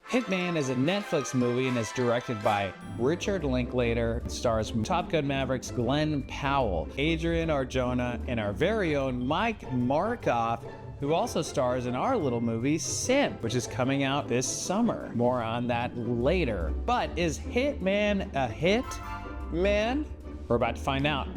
Hitman is a Netflix movie and is directed by Richard Linklater. It stars Top Gun Mavericks Glen Powell, Adrian Arjona, and our very own Mike Markoff, who also stars in our little movie SiMP, which is coming out this summer. More on that later. But is Hitman a hit, man? We're about to find out.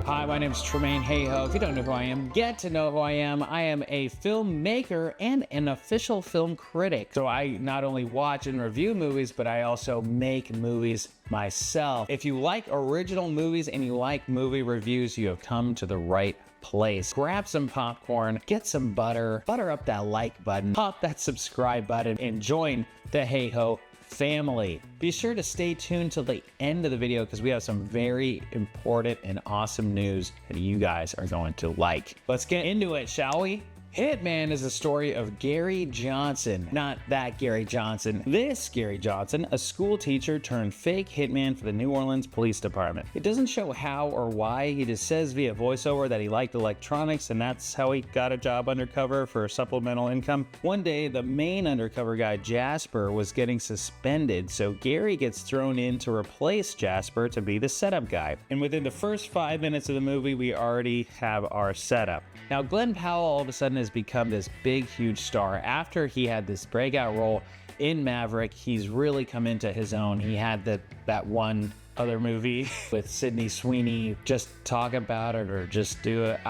Hi, my name is Tremaine Hayhoe. If you don't know who I am, get to know who I am. I am a filmmaker and an official film critic. So I not only watch and review movies, but I also make movies myself. If you like original movies and you like movie reviews, you have come to the right place. Grab some popcorn, get some butter up that like button, pop that subscribe button, and join the Hayhoe family. Be sure to stay tuned till the end of the video because we have some very important and awesome news that you guys are going to like. Let's get into it, shall we? Hitman is a story of Gary Johnson. Not that Gary Johnson. This Gary Johnson, a school teacher turned fake hitman for the New Orleans Police Department. It doesn't show how or why. He just says via voiceover that he liked electronics and that's how he got a job undercover for supplemental income. One day, the main undercover guy, Jasper, was getting suspended, so Gary gets thrown in to replace Jasper to be the setup guy. And within the first 5 minutes of the movie, we already have our setup. Now, Glen Powell all of a sudden has become this big, huge star. After he had this breakout role in Maverick, he's really come into his own. He had that one other movie with Sydney Sweeney, Just Talk About It or Just Do It.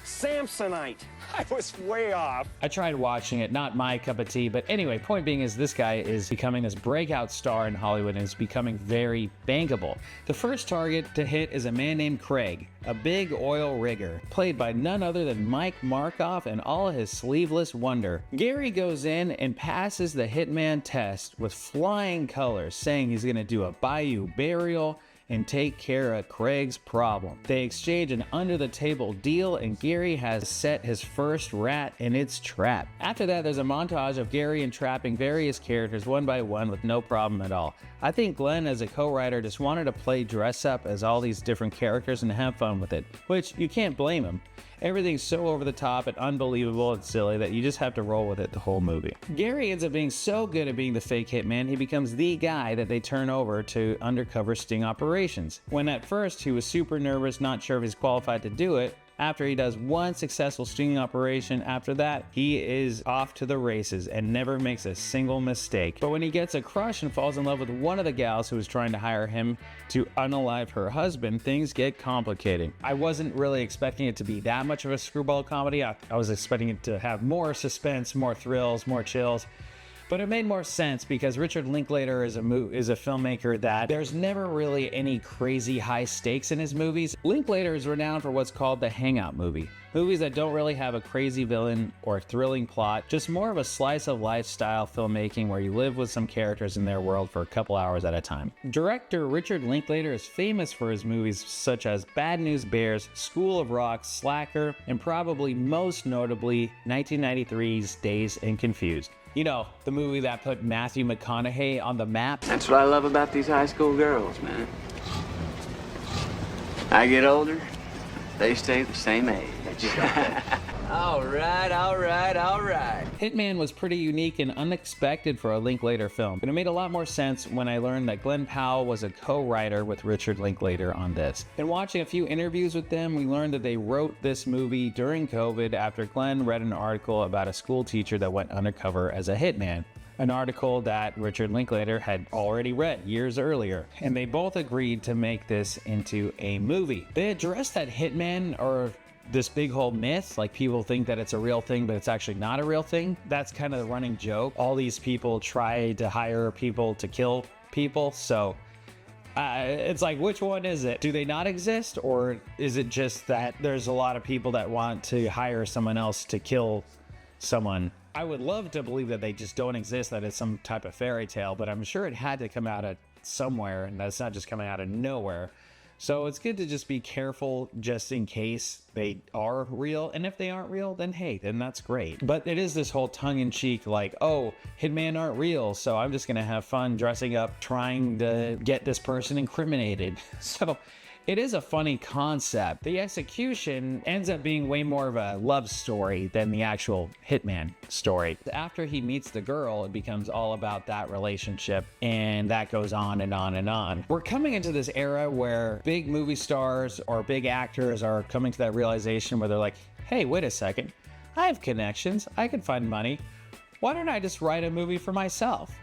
Samsonite. I was way off. I tried watching it, not my cup of tea, but anyway, point being is this guy is becoming this breakout star in Hollywood and is becoming very bankable. The first target to hit is a man named Craig, a big oil rigger, played by none other than Mike Markoff and all his sleeveless wonder. Gary goes in and passes the hitman test with flying colors, saying he's gonna do a bayou burial and take care of Craig's problem. They exchange an under-the-table deal and Gary has set his first rat in its trap. After that, there's a montage of Gary entrapping various characters one by one with no problem at all. I think Glen, as a co-writer, just wanted to play dress up as all these different characters and have fun with it, which you can't blame him. Everything's so over the top and unbelievable and silly that you just have to roll with it the whole movie. Gary ends up being so good at being the fake hitman, he becomes the guy that they turn over to undercover sting operations. When at first he was super nervous, not sure if he's qualified to do it, after he does one successful stinging operation, after that, he is off to the races and never makes a single mistake. But when he gets a crush and falls in love with one of the gals who is trying to hire him to unalive her husband, things get complicated. I wasn't really expecting it to be that much of a screwball comedy. I was expecting it to have more suspense, more thrills, more chills. But it made more sense because Richard Linklater is a filmmaker that there's never really any crazy high stakes in his movies. Linklater is renowned for what's called the hangout movie. Movies that don't really have a crazy villain or thrilling plot, just more of a slice of life style filmmaking where you live with some characters in their world for a couple hours at a time. Director Richard Linklater is famous for his movies such as Bad News Bears, School of Rock, Slacker, and probably most notably 1993's Dazed and Confused. You know, the movie that put Matthew McConaughey on the map. That's what I love about these high school girls, man. I get older, they stay the same age. All right. Hitman was pretty unique and unexpected for a Linklater film, but it made a lot more sense when I learned that Glen Powell was a co-writer with Richard Linklater on this. In watching a few interviews with them, we learned that they wrote this movie during COVID after Glen read an article about a school teacher that went undercover as a hitman. An article that Richard Linklater had already read years earlier, and they both agreed to make this into a movie. They addressed that hitman, or this big whole myth, like people think that it's a real thing, but it's actually not a real thing. That's kind of the running joke. All these people try to hire people to kill people, so it's like, which one is it? Do they not exist, or is it just that there's a lot of people that want to hire someone else to kill someone? I would love to believe that they just don't exist, that it's some type of fairy tale, but I'm sure it had to come out of somewhere, and that's not just coming out of nowhere. So it's good to just be careful just in case they are real. And if they aren't real, then hey, then that's great. But it is this whole tongue-in-cheek like, oh, hitmen aren't real, so I'm just gonna have fun dressing up trying to get this person incriminated. So It is a funny concept. The execution ends up being way more of a love story than the actual Hitman story. After he meets the girl, it becomes all about that relationship, and that goes on and on and on. We're coming into this era where big movie stars or big actors are coming to that realization where they're like, hey, wait a second, I have connections, I can find money. Why don't I just write a movie for myself?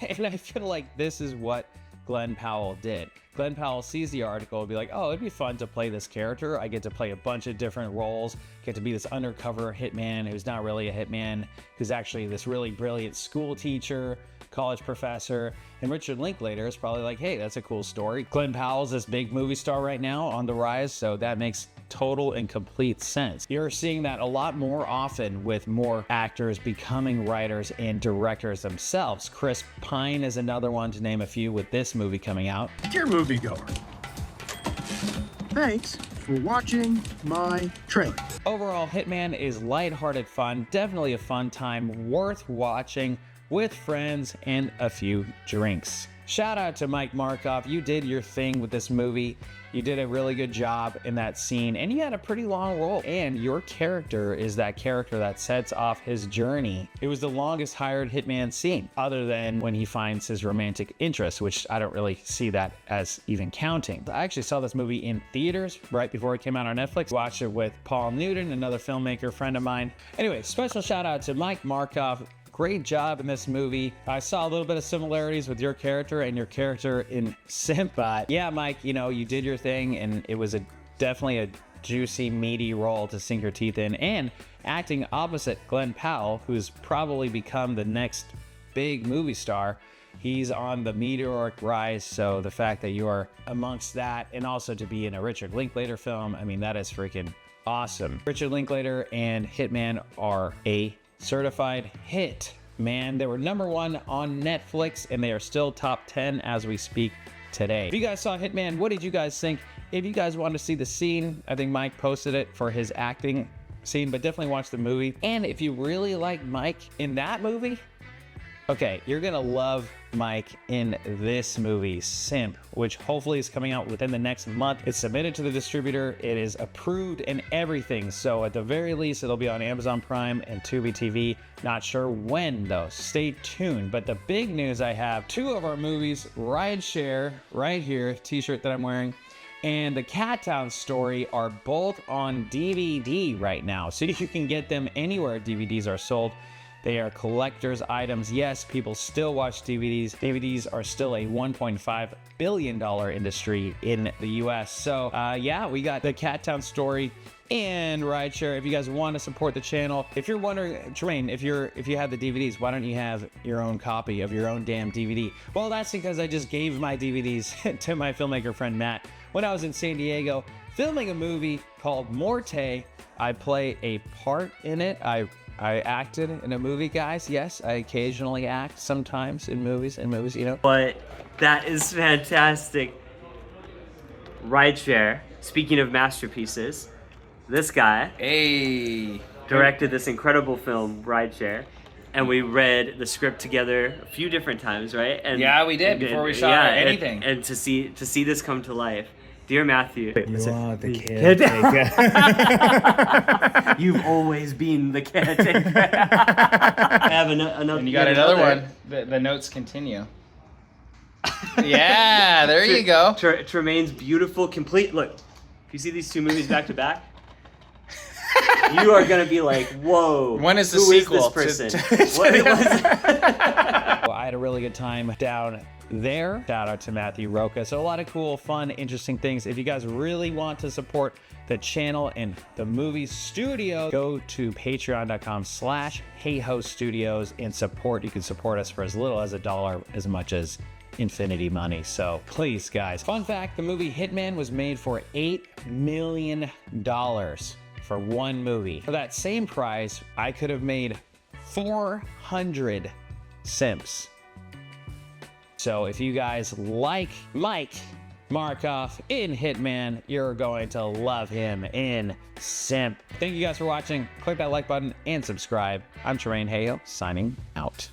And I feel like this is what Glen Powell did. Glen Powell sees the article and be like, oh, it'd be fun to play this character. I get to play a bunch of different roles, get to be this undercover hitman who's not really a hitman, who's actually this really brilliant school teacher, college professor. And Richard Linklater is probably like, hey, that's a cool story. Glen Powell's this big movie star right now on the rise, so that makes total and complete sense. You're seeing that a lot more often with more actors becoming writers and directors themselves. Chris Pine is another one to name a few with this movie coming out. Dear moviegoer, thanks for watching my trailer. Overall, Hitman is lighthearted fun, definitely a fun time, worth watching with friends and a few drinks. Shout out to Mike Markoff. You did your thing with this movie. You did a really good job in that scene, and you had a pretty long role. And your character is that character that sets off his journey. It was the longest hired hitman scene, other than when he finds his romantic interest, which I don't really see that as even counting. I actually saw this movie in theaters right before it came out on Netflix. Watched it with Paul Newton, another filmmaker friend of mine. Anyway, special shout out to Mike Markoff. Great job in this movie. I saw a little bit of similarities with your character and your character in SiMP, but yeah, Mike, you know, you did your thing, and it was definitely a juicy, meaty role to sink your teeth in, and acting opposite Glen Powell, who's probably become the next big movie star. He's on the meteoric rise, so the fact that you are amongst that, and also to be in a Richard Linklater film, I mean, that is freaking awesome. Richard Linklater and Hitman are a certified hit, man. They were #1 on Netflix, and they are still top 10 as we speak today. If you guys saw Hitman, what did you guys think? If you guys want to see the scene, I think Mike posted it for his acting scene, but definitely watch the movie. And if you really like Mike in that movie, okay, you're gonna love Mike in this movie, SiMP, which hopefully is coming out within the next month. It's submitted to the distributor, it is approved and everything, so at the very least it'll be on Amazon Prime and Tubi TV. Not sure when though, stay tuned. But the big news I have, 2 of our movies, Rideshare, right here, t-shirt that I'm wearing, and the Cat Town Story are both on DVD right now, so you can get them anywhere DVDs are sold. They are collector's items. Yes, people still watch DVDs. DVDs are still a $1.5 billion industry in the US. So yeah, we got the Cat Town Story and Rideshare. If you guys want to support the channel, if you're wondering, Tremaine, if you have the DVDs, why don't you have your own copy of your own damn DVD? Well, that's because I just gave my DVDs to my filmmaker friend Matt when I was in San Diego filming a movie called Morte. I play a part in it. I acted in a movie, guys. Yes, I occasionally act sometimes in movies, you know. But that is fantastic. Rideshare, speaking of masterpieces, this guy directed this incredible film, Rideshare, and we read the script together a few different times, right? And yeah, we did before we shot anything. And to see this come to life. Dear Matthew, you are the caretaker. You've always been the caretaker. I have another. And you got another one. The notes continue. Yeah, there you go. Tremaine's beautiful, complete. Look, if you see these 2 movies back to back, you are gonna be like, "Whoa!" When is the who sequel? Is this person? What was it? Well, I had a really good time down there. Shout out to Matthew Roca. So a lot of cool, fun, interesting things. If you guys really want to support the channel and the movie studio, go to patreon.com/Hayhoe Studios and support. You can support us for as little as $1, as much as infinity money. So please, guys. Fun fact, the movie Hitman was made for $8 million for one movie. For that same price, I could have made 400 SiMPs. So if you guys like Mike Markoff in Hitman, you're going to love him in SiMP. Thank you guys for watching. Click that like button and subscribe. I'm Tremaine Hayhoe, signing out.